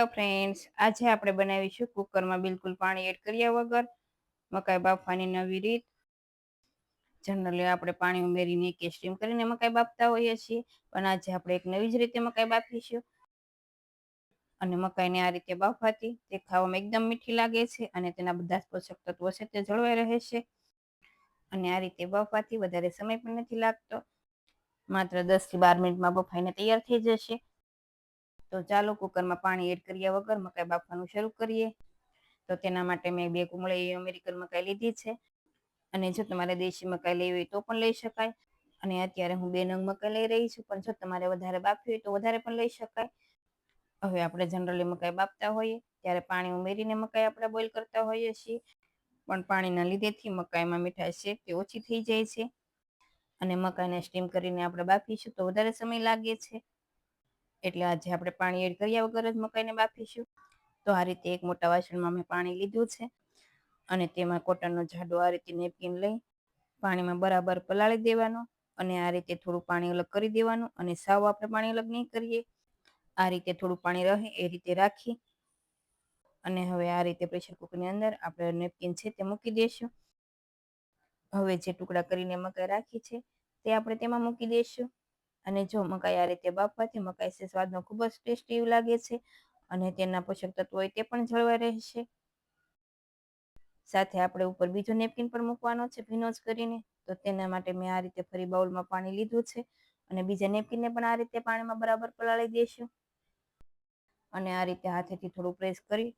Hello friends, આજે આપણે બનાવીશું કુકરમાં બિલકુલ પાણી એડ કર્યા વગર મકાઈ બાફવાની નવી રીત. જનરલી આપણે પાણી ઉમેરીને કે સ્ટીમ કરીને મકાઈ બાફતા હોઈએ છીએ, પણ આજે આપણે એક નવી જ રીતે મકાઈ બાફીશું. અને મકાઈને આ રીતે બાફવાથી તે ખાવામાં એકદમ મીઠી લાગે છે અને તેના બધા પોષક તત્વો છે તે જળવાઈ રહે છે. અને આ રીતે બાફવાથી વધારે સમય પણ નથી લાગતો, માત્ર 10 થી 12 મિનિટમાં બફાઈને તૈયાર થઈ જશે. તો ચાલો કુકરમાં પાણી એડ કર્યા વગર મકાઈ બાફવાનું શરૂ કરીએ. તો તેના માટે મેં 2 કુમળી અમેરિકન મકાઈ લીધી છે, અને જો તમારે દેશી મકાઈ લેવી હોય તો પણ લઈ શકાય. અને અત્યારે હું 2 નંગ મકાઈ લઈ રહી છું, પણ જો તમારે વધારે બાફવી હોય તો વધારે પણ લઈ શકાય. હવે આપણે જનરલી મકાઈ બાફતા હોઈએ ત્યારે પાણી ઉમેરીને મકાઈ આપણે બોઇલ કરતા હોઈએ છીએ, પણ પાણીના લીધેથી મકાઈમાં મીઠાશ છે તે ઓછી થઈ જાય છે. અને મકાઈને સ્ટીમ કરીને આપણે બાફીશું તો વધારે સમય લાગે છે. એટલે આજે આપણે પાણી એડ કર્યા વગર જ મકાઈને બાફીશું. તો આ રીતે એક મોટા વાસણમાં મેં પાણી લીધું છે, અને તેમાં કોટનનો જાડો આ રીતે નેપકિન લઈ પાણીમાં બરાબર પલાળી દેવાનું. અને આ રીતે થોડું પાણી અલગ કરી દેવાનું, અને સાવ આપણે પાણી અલગ નહીં કરીએ. આ રીતે થોડું પાણી રહે એ રીતે રાખી અને હવે આ રીતે પ્રેશર કુકરની અંદર આપણે નેપકિન છે તે મૂકી દઈશું. હવે જે ટુકડા કરીને મકાઈ રાખી છે તે આપણે તેમાં મૂકી દઈશું. અને જો મકાઈ આ રીતે બાફવાથી મકાઈ સ્વાદમાં ખૂબ જ ટેસ્ટી એવું લાગે છે, અને તેના પોષક તત્વો હોય તે પણ જળવાઈ રહેશે. સાથે આપણે ઉપર બીજો નેપકિન પણ મૂકવાનો છે ભીનો જ કરીને. તો તેના માટે મેં આ રીતે ફરી બાઉલમાં પાણી લીધું છે, અને બીજા નેપકિનને પણ આ રીતે પાણીમાં બરાબર પલાળી દઈશું. અને આ રીતે હાથેથી થોડું પ્રેસ કરી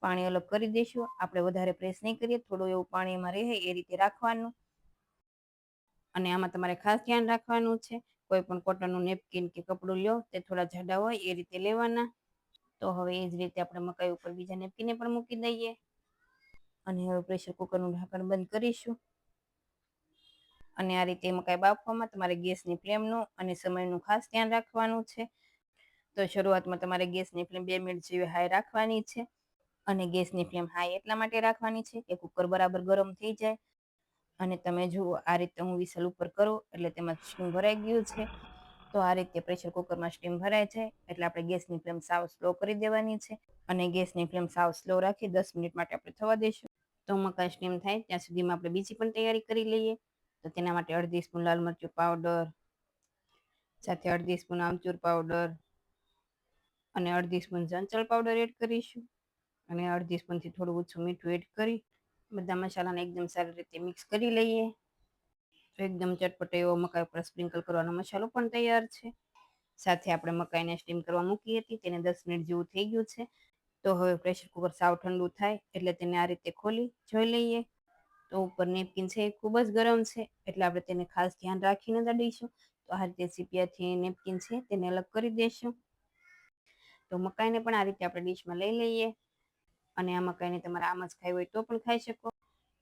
પાણી અલગ કરી દઈશું. આપણે વધારે પ્રેસ નહીં કરીએ, થોડું એવું પાણી એમાં રહે એ રીતે રાખવાનું. અને આમાં તમારે ખાસ ધ્યાન રાખવાનું છે, કોઈ પણ કોટનનું નેપકિન કે કપડું લ્યો તે થોડા જાડા હોય એ રીતે લેવાના. તો હવે એ જ રીતે આપણે મકાઈ ઉપર બીજા નેપકિનને પણ મૂકી દઈએ, અને હવે પ્રેશર કુકરનું ઢાંકણ બંધ કરીશું. અને આ રીતે મકાઈ બાફવામાં તમારે ગેસની ફ્લેમનું અને સમયનું ખાસ ધ્યાન રાખવાનું છે. તો શરૂઆતમાં તમારે ગેસની ફ્લેમ 2 મિનિટ જેવી હાઈ રાખવાની છે. અને ગેસની ફ્લેમ હાઈ એટલા માટે રાખવાની છે કે કુકર બરાબર ગરમ થઈ જાય. અને તમે જુઓ આ રીતે હું વિસલ ઉપર કરું એટલે તેમાં સ્ટીમ ભરાઈ ગયું છે. તો આ રીતે પ્રેશર કુકરમાં સ્ટીમ ભરાય છે એટલે આપણે ગેસની ફ્લેમ સાવ સ્લો કરી દેવાની છે. અને ગેસની ફ્લેમ સાવ સ્લો રાખી 10 મિનિટ માટે આપણે થવા દઈશું. તો મકાઈ સ્ટીમ થાય ત્યાં સુધીમાં આપણે બીજી પણ તૈયારી કરી લઈએ. તો તેના માટે 1/2 સ્પૂન લાલ મરચું પાવડર, સાથે 1/2 સ્પૂન આમચૂર પાવડર, અને 1/2 સ્પૂન સંચળ પાવડર એડ કરીશું. અને 1/2 સ્પૂનથી થોડું ઓછું મીઠું એડ કરી બધા મસાલાને એકદમ સારી રીતે મિક્સ કરી લઈએ. તો એકદમ ચટપટો એવો મકાઈ ઉપર સ્પ્રિંકલ કરવાનો મસાલો પણ તૈયાર છે. સાથે આપણે મકાઈને સ્ટીમ કરવા મૂકી હતી, તેને 10 મિનિટ જેવું થઈ ગયું છે. તો હવે પ્રેશર કુકર સાવ ઠંડુ થાય એટલે તેને આ રીતે ખોલી જોઈ લઈએ. તો ઉપર નેપકિન છે એ ખૂબ જ ગરમ છે, એટલે આપણે તેને ખાસ ધ્યાન રાખીને દઈશું. તો આ રીતે સીપિયાથી નેપકિન છે તેને અલગ કરી દઈશું. તો મકાઈને પણ આ રીતે આપણે ડીશમાં લઈ લઈએ. અને આ મકાઈને તમારે આમ જ ખાવી હોય તો પણ ખાઈ શકો,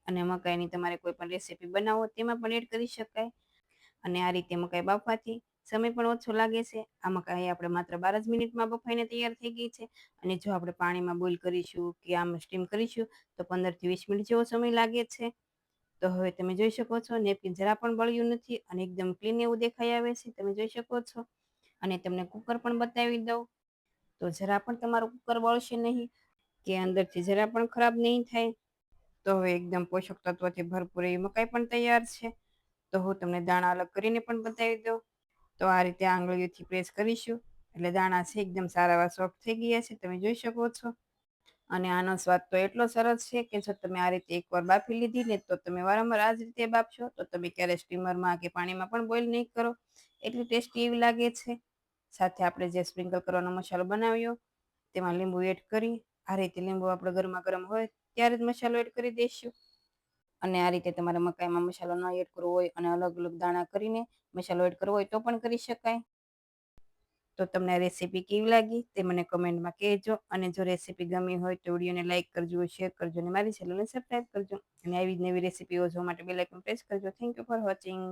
અને મકાઈની તમારે કોઈ પણ રેસીપી બનાવો તેમાં પણ એડ કરી શકાય. અને આ રીતે મકાઈ બાફવાથી સમય પણ ઓછો લાગે છે. આ મકાઈ આપણે માત્ર 12 જ મિનિટમાં બફાઈને તૈયાર થઈ ગઈ છે. અને જો આપણે પાણીમાં બોઇલ કરીશું કે આમ સ્ટીમ કરીશું તો 15 થી 20 મિનિટ જેવો સમય લાગે છે. તો હવે તમે જોઈ શકો છો નેપકિન જરા પણ બળ્યું નથી, અને એકદમ ક્લીન એવું દેખાઈ આવે છે, તમે જોઈ શકો છો. અને તમને કુકર પણ બતાવી દઉં તો જરા પણ તમારું કુકર બળશે નહીં, કે અંદરથી જરા પણ ખરાબ નહીં થાય. તો હવે એકદમ પોષક તત્વોથી ભરપૂર એવી મકાઈ પણ તૈયાર છે. તો હું તમને દાણા અલગ કરીને પણ બતાવી દઉં. તો આ રીતે આંગળીઓથી પ્રેસ કરીશું એટલે દાણા છે એકદમ સારા એવા સોફ્ટ થઈ ગયા છે, તમે જોઈ શકો છો. અને આનો સ્વાદ તો એટલો સરસ છે કે જો તમે આ રીતે એકવાર બાફી લીધી ને તો તમે વારંવાર આ જ રીતે બાફશો તો તમે ક્યારે સ્ટીમરમાં કે પાણીમાં પણ બોઇલ નહીં કરો, એટલી ટેસ્ટી એવી લાગે છે. સાથે આપણે જે સ્પ્રિંકલ કરવાનો મસાલો બનાવ્યો તેમાં લીંબુ એડ કરી આ રીતે લીંબુ આપણે ગરમા ગરમ હોય ત્યારે જ મસાલો એડ કરી દઈશું. અને આ રીતે તમારે મકાઈમાં મસાલો ન એડ કરવો હોય અને અલગ અલગ દાણા કરીને મસાલો એડ કરવો હોય તો પણ કરી શકાય. તો તમને આ રેસીપી કેવી લાગી તે મને કમેન્ટમાં કહેજો. અને જો રેસીપી ગમી હોય તો વિડીયોને લાઇક કરજો, શેર કરજો, અને મારી ચેનલને સબસ્ક્રાઈબ કરજો. અને આવી જ નવી રેસીપીઓ જોવા માટે બેલ આઇકન પ્રેસ કરજો. Thank you for watching.